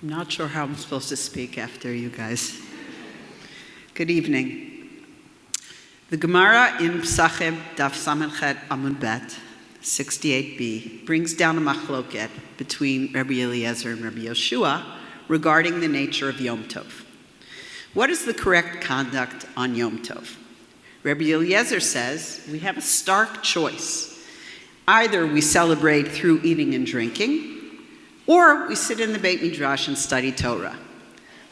I'm not sure how I'm supposed to speak after you guys. Good evening. The Gemara in Pesachim Daf Samachet Amud Bet, 68b, brings down a machloket between Rabbi Eliezer and Rabbi Yoshua regarding the nature of Yom Tov. What is the correct conduct on Yom Tov? Rabbi Eliezer says we have a stark choice. Either we celebrate through eating and drinking, or we sit in the Beit Midrash and study Torah.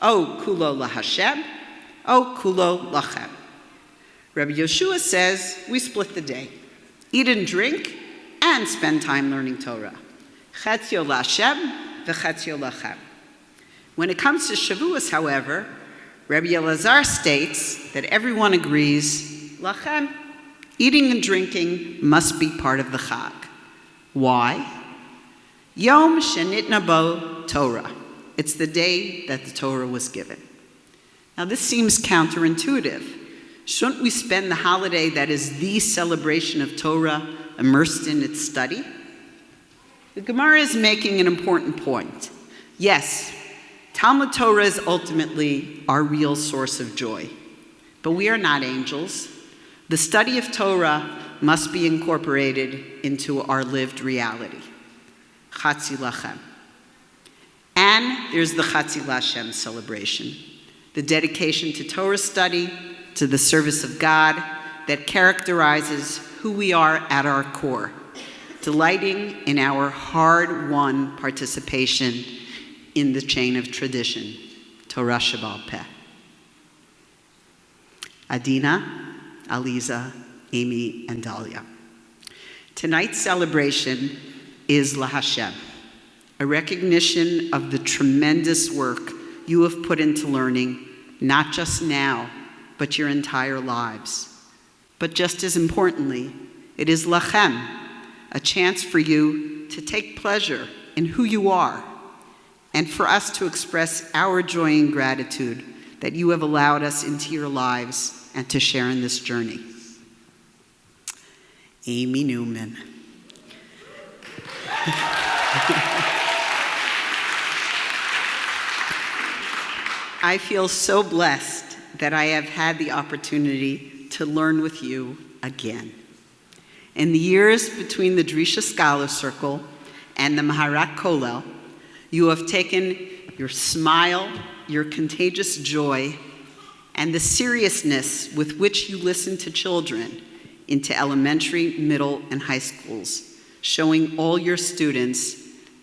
O kulo laHashem, o kulo lachem. Rabbi Yoshua says we split the day. Eat and drink, and spend time learning Torah. Chetzio laHashem, v'chetzio lachem. When it comes to Shavuos, however, Rabbi Elazar states that everyone agrees, lachem, eating and drinking must be part of the Chag. Why? Yom shenitna bo Torah. It's the day that the Torah was given. Now this seems counterintuitive. Shouldn't we spend the holiday that is the celebration of Torah immersed in its study? The Gemara is making an important point. Yes, Talmud Torah is ultimately our real source of joy. But we are not angels. The study of Torah must be incorporated into our lived reality. Chatzi lachem. And there's the Chatzi Lashem celebration, the dedication to Torah study, to the service of God that characterizes who we are at our core, delighting in our hard-won participation in the chain of tradition, Torah Sheba'al Peh. Adina, Aliza, Amy, and Dahlia. Tonight's celebration is LaHashem, a recognition of the tremendous work you have put into learning, not just now, but your entire lives. But just as importantly, it is Lachem, a chance for you to take pleasure in who you are, and for us to express our joy and gratitude that you have allowed us into your lives and to share in this journey. Amy Newman. I feel so blessed that I have had the opportunity to learn with you again. In the years between the Drisha Scholar Circle and the Maharat Kollel, you have taken your smile, your contagious joy, and the seriousness with which you listen to children into elementary, middle, and high schools, showing all your students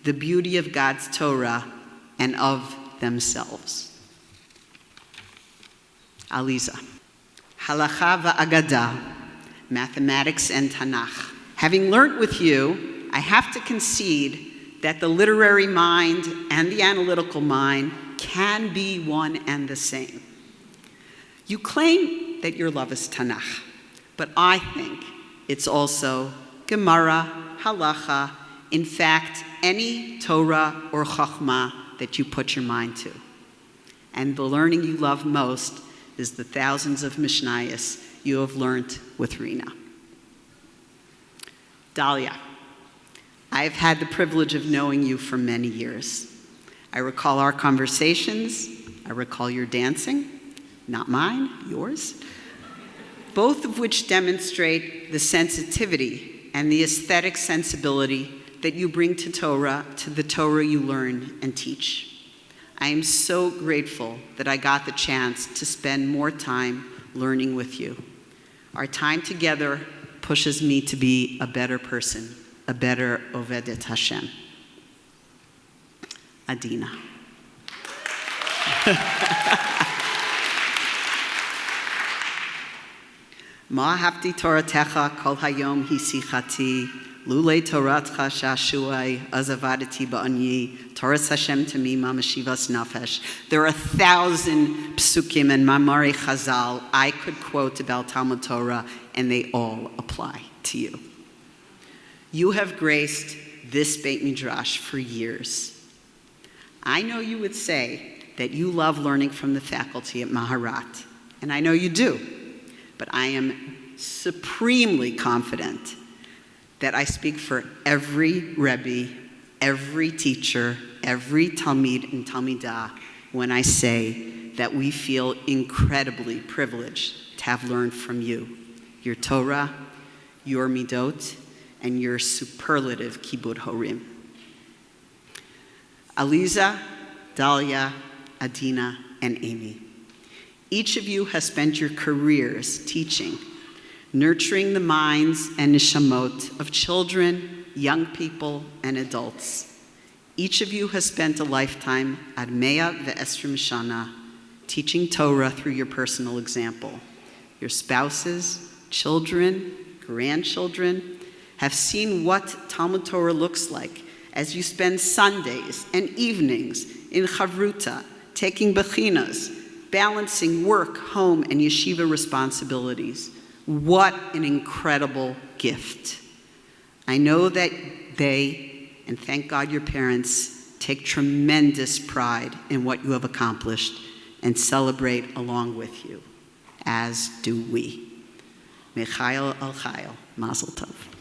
the beauty of God's Torah and of themselves. Aliza. Halacha va'agada, mathematics and Tanakh. Having learnt with you, I have to concede that the literary mind and the analytical mind can be one and the same. You claim that your love is Tanakh, but I think it's also Gemara, Halacha, in fact, any Torah or Chachma that you put your mind to. And the learning you love most is the thousands of Mishnayos you have learned with Rina. Dahlia, I've had the privilege of knowing you for many years. I recall our conversations. I recall your dancing, not mine, yours, both of which demonstrate the sensitivity and the aesthetic sensibility that you bring to Torah, to the Torah you learn and teach. I am so grateful that I got the chance to spend more time learning with you. Our time together pushes me to be a better person, a better Ovedet Hashem. Adina. Ma hafti Toratecha kol hayom hisichati, lule Toratcha shashuai azavadati ba'anyi, Toras Hashem tamima mashivas nafesh. There are 1,000 psukim and mamari chazal I could quote about Talmud Torah, and they all apply to you. You have graced this Beit Midrash for years. I know you would say that you love learning from the faculty at Maharat, and I know you do, but I am supremely confident that I speak for every Rebbe every teacher, every Talmid and Talmidah when I say that we feel incredibly privileged to have learned from you, your Torah, your Midot, and your superlative Kibud Horim. Aliza, Dalia, Adina, and Amy. Each of you has spent your careers teaching, nurturing the minds and neshamot of children, young people, and adults. Each of you has spent a lifetime at Mea ve'esrim shana, teaching Torah through your personal example. Your spouses, children, grandchildren have seen what Talmud Torah looks like as you spend Sundays and evenings in Chavruta, taking bechinas, balancing work, home, and yeshiva responsibilities. What an incredible gift. I know that they, and thank God your parents, take tremendous pride in what you have accomplished and celebrate along with you, as do we. Mechael al Chayil, Mazel Tov.